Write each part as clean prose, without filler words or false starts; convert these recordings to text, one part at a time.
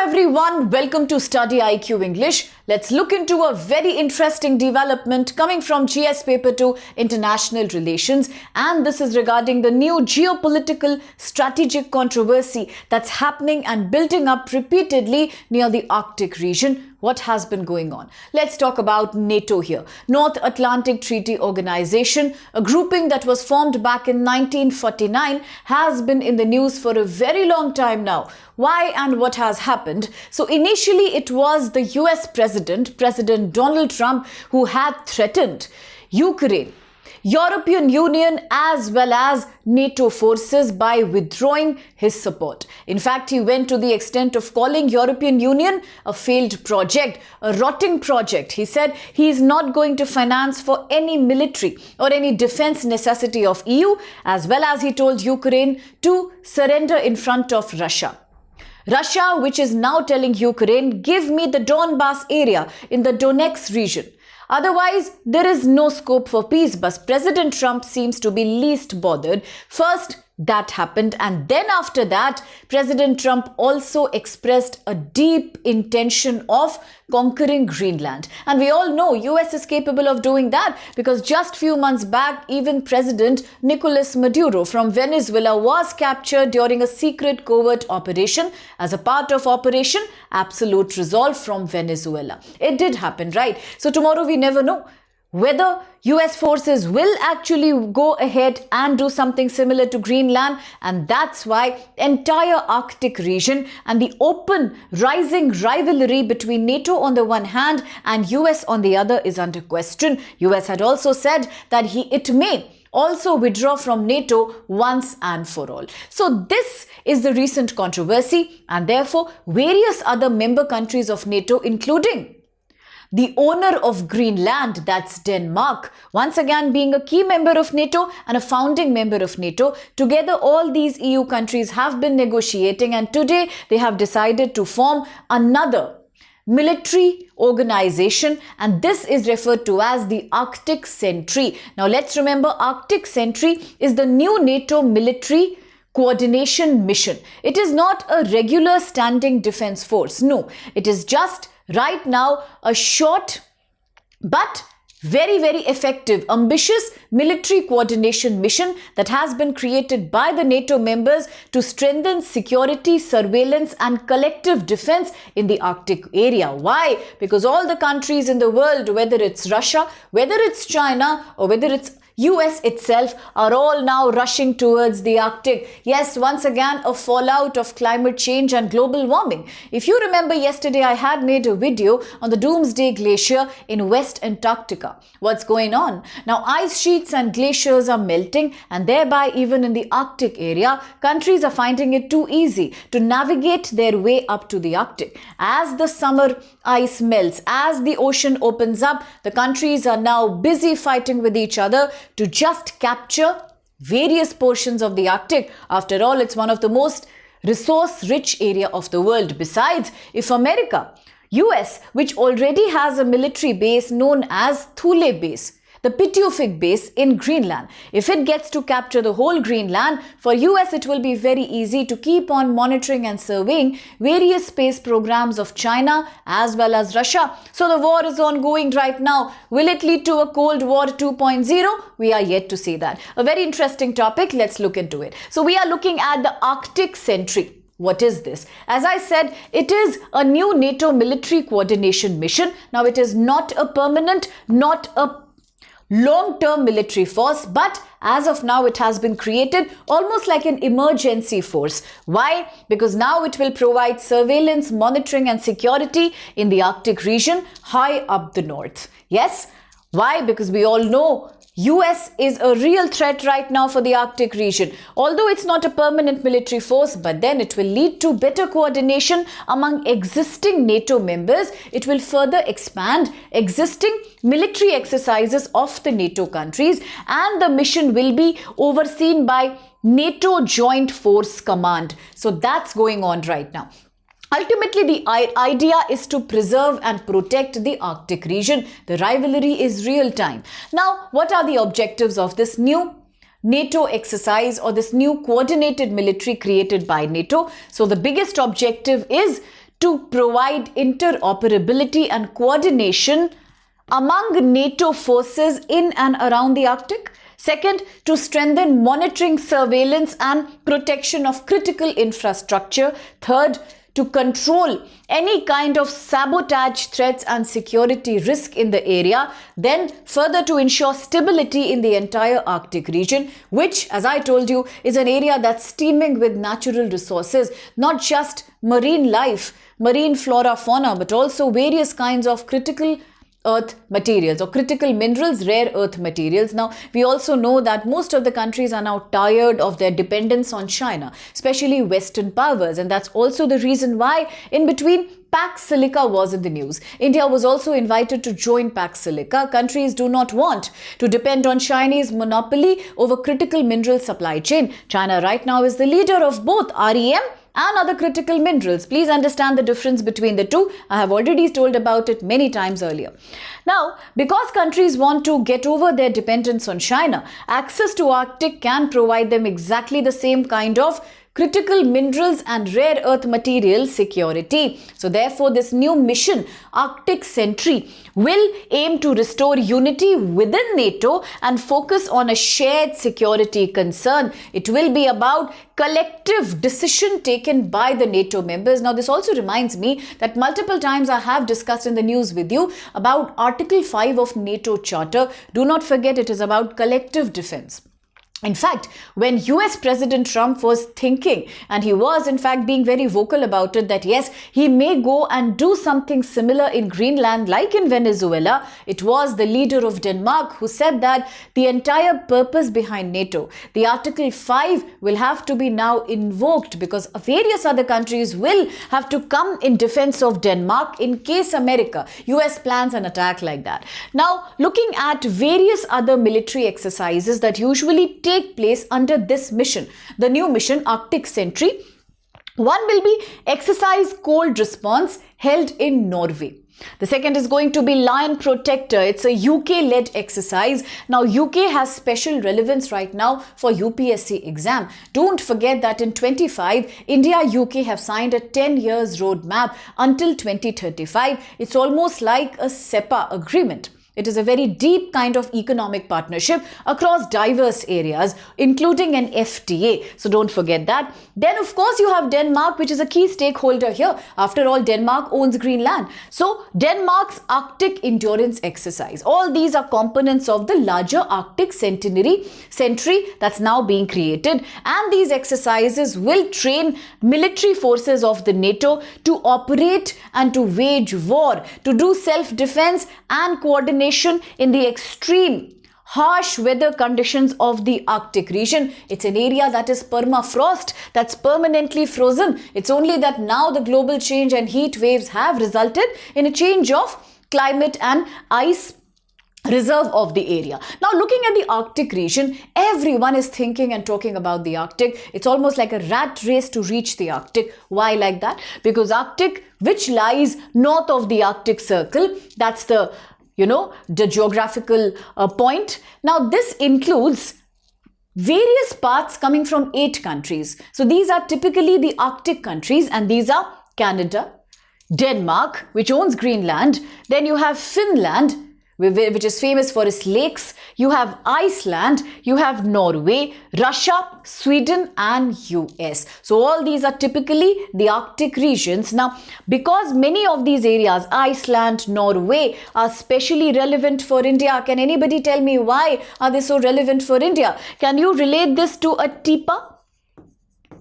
everyone, welcome to Study IQ English. Let's look into a very interesting development coming from GS Paper 2 International Relations, and this is regarding the new geopolitical strategic controversy that's happening and building up repeatedly near the Arctic region. What has been going on? Let's talk about NATO here. North Atlantic Treaty Organization, a grouping that was formed back in 1949, has been in the news for a very long time now. Why and what has happened? So initially it was the US President Donald Trump, who had threatened Ukraine, European Union as well as NATO forces by withdrawing his support. In fact, he went to the extent of calling European Union a failed project, a rotting project. He said he is not going to finance for any military or any defense necessity of EU, as well as he told Ukraine to surrender in front of Russia. Russia, which is now telling Ukraine, give me the Donbas area in the Donetsk region. Otherwise, there is no scope for peace, but President Trump seems to be least bothered. First, that happened, and then after that, President Trump also expressed a deep intention of conquering Greenland. And we all know US is capable of doing that, because just few months back, even President Nicolas Maduro from Venezuela was captured during a secret covert operation as a part of Operation Absolute Resolve from Venezuela. It did happen, right? So tomorrow we never know whether US forces will actually go ahead and do something similar to Greenland, and that's why entire Arctic region and the open rising rivalry between NATO on the one hand and US on the other is under question. US had also said that it may also withdraw from NATO once and for all. So this is the recent controversy, and therefore various other member countries of NATO, including the owner of Greenland, that's Denmark, once again being a key member of NATO and a founding member of NATO. Together, all these EU countries have been negotiating, and today they have decided to form another military organization, and this is referred to as the Arctic Sentry. Now let's remember, Arctic Sentry is the new NATO military coordination mission. It is not a regular standing defense force. No, it is just right now a short but very, very effective, ambitious military coordination mission that has been created by the NATO members to strengthen security, surveillance and collective defense in the Arctic area. Why? Because all the countries in the world, whether it's Russia, whether it's China, or whether it's US itself, are all now rushing towards the Arctic. Yes, once again, a fallout of climate change and global warming. If you remember, yesterday I had made a video on the Doomsday Glacier in West Antarctica. What's going on? Now, ice sheets and glaciers are melting, and thereby even in the Arctic area, countries are finding it too easy to navigate their way up to the Arctic. As the summer ice melts, as the ocean opens up, the countries are now busy fighting with each other to just capture various portions of the Arctic. After all, it's one of the most resource-rich area of the world. Besides, if America, US, which already has a military base known as Thule Base, the Pitufik base in Greenland, if it gets to capture the whole Greenland, for US it will be very easy to keep on monitoring and surveying various space programs of China as well as Russia. So the war is ongoing right now. Will it lead to a Cold War 2.0? We are yet to see that. A very interesting topic. Let's look into it. So we are looking at the Arctic Sentry. What is this? As I said, it is a new NATO military coordination mission. Now, it is not a permanent, not a long-term military force, but as of now it has been created almost like an emergency force. Why? Because now it will provide surveillance, monitoring and security in the Arctic region high up the north. Yes. Why? Because we all know US is a real threat right now for the Arctic region. Although it's not a permanent military force, but then it will lead to better coordination among existing NATO members. It will further expand existing military exercises of the NATO countries, and the mission will be overseen by NATO Joint Force Command. So that's going on right now. Ultimately, the idea is to preserve and protect the Arctic region. The rivalry is real time. Now, what are the objectives of this new NATO exercise or this new coordinated military created by NATO? So the biggest objective is to provide interoperability and coordination among NATO forces in and around the Arctic. Second, to strengthen monitoring, surveillance and protection of critical infrastructure. Third, to control any kind of sabotage threats and security risk in the area. Then further to ensure stability in the entire Arctic region, which, as I told you, is an area that's teeming with natural resources, not just marine life, marine flora, fauna, but also various kinds of critical earth materials or critical minerals, rare earth materials. Now, we also know that most of the countries are now tired of their dependence on China, especially Western powers. And that's also the reason why in between Pax Silica was in the news. India was also invited to join Pax Silica. Countries do not want to depend on Chinese monopoly over critical mineral supply chain. China right now is the leader of both REM and other critical minerals. Please understand the difference between the two. I have already told about it many times earlier. Now, because countries want to get over their dependence on China, access to Arctic can provide them exactly the same kind of critical minerals and rare earth material security. So therefore, this new mission, Arctic Sentry, will aim to restore unity within NATO and focus on a shared security concern. It will be about collective decision taken by the NATO members. Now, this also reminds me that multiple times I have discussed in the news with you about Article 5 of NATO Charter. Do not forget, it is about collective defense. In fact, when US President Trump was thinking, and he was in fact being very vocal about it, that yes, he may go and do something similar in Greenland like in Venezuela, it was the leader of Denmark who said that the entire purpose behind NATO, the Article 5, will have to be now invoked because various other countries will have to come in defense of Denmark in case America, US plans an attack like that. Now, looking at various other military exercises that usually take place under this mission, the new mission Arctic Sentry. One will be Exercise Cold Response held in Norway. The second is going to be Lion Protector. It's a UK-led exercise. Now, UK has special relevance right now for UPSC exam. Don't forget that in 25, India, UK have signed a 10 years roadmap until 2035. It's almost like a SEPA agreement. It is a very deep kind of economic partnership across diverse areas, including an FTA. So don't forget that. Then, of course, you have Denmark, which is a key stakeholder here. After all, Denmark owns Greenland. So Denmark's Arctic Endurance Exercise. All these are components of the larger Arctic Sentry that's now being created. And these exercises will train military forces of the NATO to operate and to wage war, to do self-defense and coordination in the extreme harsh weather conditions of the Arctic region. It's an area that is permafrost, that's permanently frozen. It's only that now the global change and heat waves have resulted in a change of climate and ice reserve of the area. Now, looking at the Arctic region, everyone is thinking and talking about the Arctic. It's almost like a rat race to reach the Arctic. Why like that? Because Arctic, which lies north of the Arctic Circle, that's the geographical point. Now, this includes various parts coming from 8 countries. So these are typically the Arctic countries, and these are Canada, Denmark, which owns Greenland. Then you have Finland, which is famous for its lakes. You have Iceland, you have Norway, Russia, Sweden and US. So all these are typically the Arctic regions. Now, because many of these areas, Iceland, Norway, are specially relevant for India, can anybody tell me why are they so relevant for India? Can you relate this to a TIPA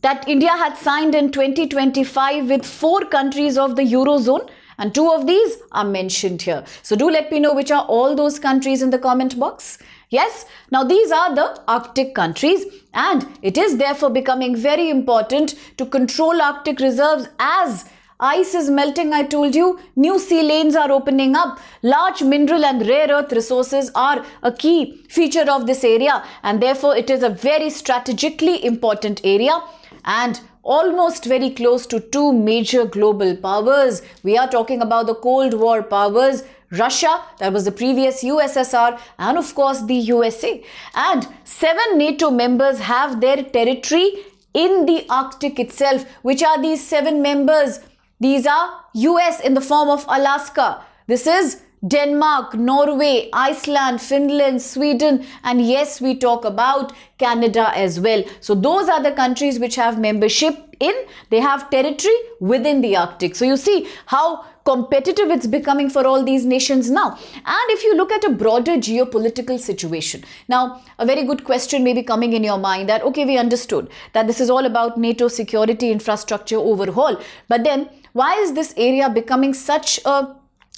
that India had signed in 2025 with 4 countries of the Eurozone? And 2 of these are mentioned here. So do let me know which are all those countries in the comment box. Yes, now these are the Arctic countries, and it is therefore becoming very important to control Arctic reserves as ice is melting. I told you, new sea lanes are opening up. Large mineral and rare earth resources are a key feature of this area, and therefore it is a very strategically important area and almost very close to 2 major global powers. We are talking about the Cold War powers, Russia, that was the previous USSR, and of course the USA. And 7 NATO members have their territory in the Arctic itself. Which are these 7 members? These are US in the form of Alaska. This is Denmark, Norway, Iceland, Finland, Sweden, and yes, we talk about Canada as well. So those are the countries which have membership they have territory within the Arctic. So you see how competitive it's becoming for all these nations now. And if you look at a broader geopolitical situation, now a very good question may be coming in your mind that, okay, we understood that this is all about NATO security infrastructure overhaul, but then why is this area becoming such a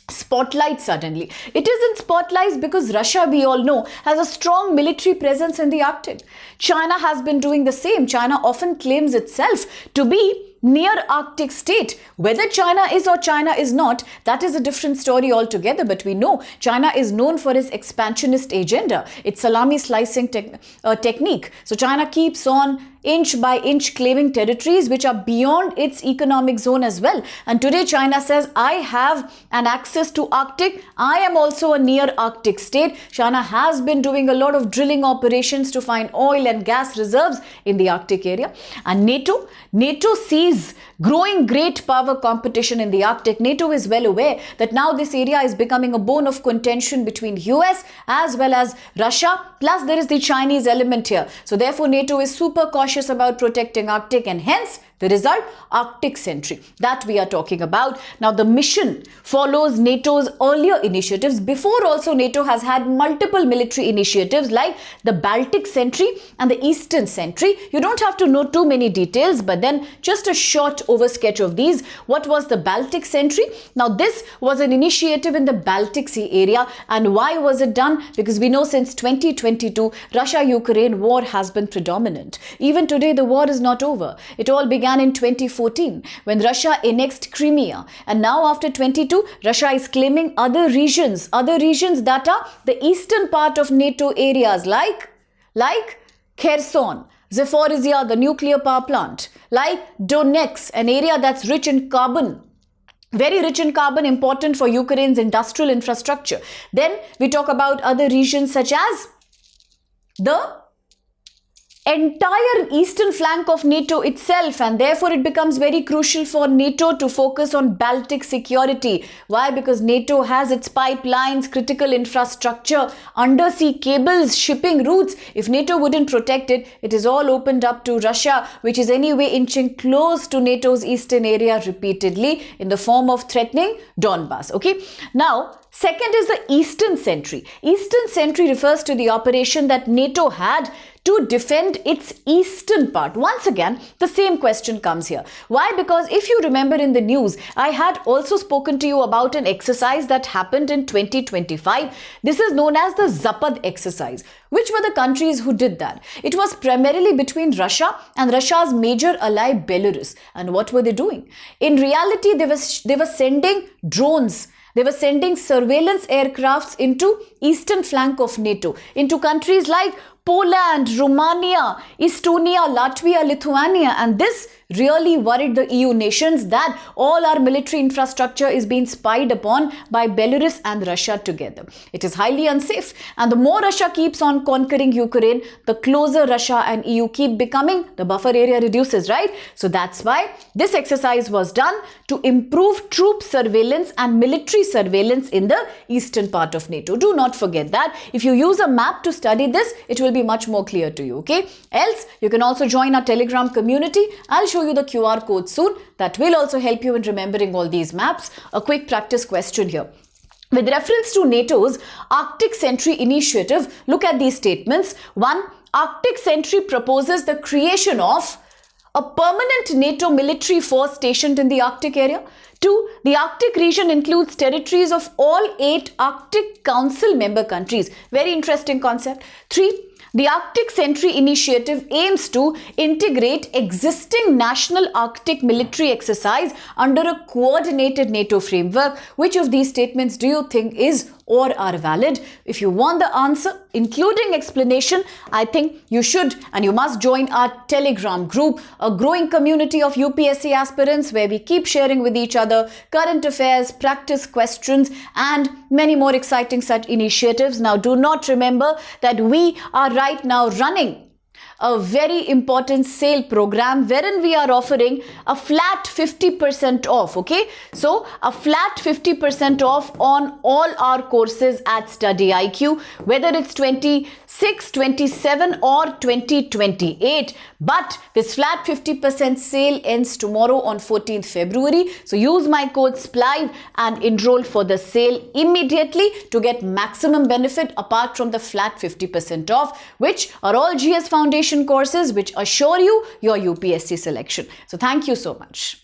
spotlight suddenly? It is in spotlights because Russia, we all know, has a strong military presence in the Arctic. China has been doing the same. China often claims itself to be near Arctic state. Whether China is or China is not, that is a different story altogether. But we know China is known for its expansionist agenda, its salami slicing technique. So China keeps on inch by inch claiming territories which are beyond its economic zone as well. And today China says, I have an access to Arctic. I am also a near Arctic state. China has been doing a lot of drilling operations to find oil and gas reserves in the Arctic area. And NATO sees growing great power competition in the Arctic. NATO is well aware that now this area is becoming a bone of contention between US as well as Russia. Plus there is the Chinese element here. So therefore NATO is super cautious about protecting Arctic, and hence the result, Arctic Sentry, that we are talking about. Now the mission follows NATO's earlier initiatives. Before also NATO has had multiple military initiatives like the Baltic Sentry and the Eastern Sentry. You don't have to know too many details, but then just a short oversketch of these. What was the Baltic Sentry? Now this was an initiative in the Baltic Sea area. And why was it done? Because we know since 2022, Russia-Ukraine war has been predominant. Even today, the war is not over. It all began in 2014 when Russia annexed Crimea, and now after 22 Russia is claiming other regions that are the eastern part of NATO areas like Kherson, Zaporizhia, the nuclear power plant, like Donetsk, an area that's rich in carbon, very rich in carbon, important for Ukraine's industrial infrastructure. Then we talk about other regions such as the entire eastern flank of NATO itself, and therefore it becomes very crucial for NATO to focus on Baltic security. Why? Because NATO has its pipelines, critical infrastructure, undersea cables, shipping routes. If NATO wouldn't protect it, it is all opened up to Russia, which is anyway inching close to NATO's eastern area repeatedly in the form of threatening Donbass. Okay, now second is the Eastern Sentry. Eastern Sentry refers to the operation that NATO had to defend its eastern part. Once again, the same question comes here. Why? Because if you remember in the news, I had also spoken to you about an exercise that happened in 2025. This is known as the Zapad exercise. Which were the countries who did that? It was primarily between Russia and Russia's major ally Belarus. And what were they doing? In reality, they were sending drones. They were sending surveillance aircrafts into eastern flank of NATO, into countries like Poland, Romania, Estonia, Latvia, Lithuania, and this really worried the EU nations that all our military infrastructure is being spied upon by Belarus and Russia together. It is highly unsafe, and the more Russia keeps on conquering Ukraine, the closer Russia and EU keep becoming, the buffer area reduces, right? So that's why this exercise was done to improve troop surveillance and military surveillance in the eastern part of NATO. Do not forget that. If you use a map to study this, it will be much more clear to you, okay? Else, you can also join our Telegram community. I'll show you the QR code soon. That will also help you in remembering all these maps. A quick practice question here. With reference to NATO's Arctic Sentry initiative, look at these statements. 1. Arctic Sentry proposes the creation of a permanent NATO military force stationed in the Arctic area. 2. The Arctic region includes territories of all 8 Arctic Council member countries. Very interesting concept. 3. The Arctic Sentry initiative aims to integrate existing national Arctic military exercise under a coordinated NATO framework. Which of these statements do you think is or are valid? If you want the answer, including explanation, I think you should and you must join our Telegram group, a growing community of UPSC aspirants where we keep sharing with each other current affairs, practice questions, and many more exciting such initiatives. Now, do not remember that we are right now running a very important sale program wherein we are offering a flat 50% off, okay? So a flat 50% off on all our courses at StudyIQ, whether it's 26, 27 or 2028. But this flat 50% sale ends tomorrow on 14th February. So use my code SPLIVE and enroll for the sale immediately to get maximum benefit apart from the flat 50% off, which are all GS Foundation courses which assure you your UPSC selection. So thank you so much.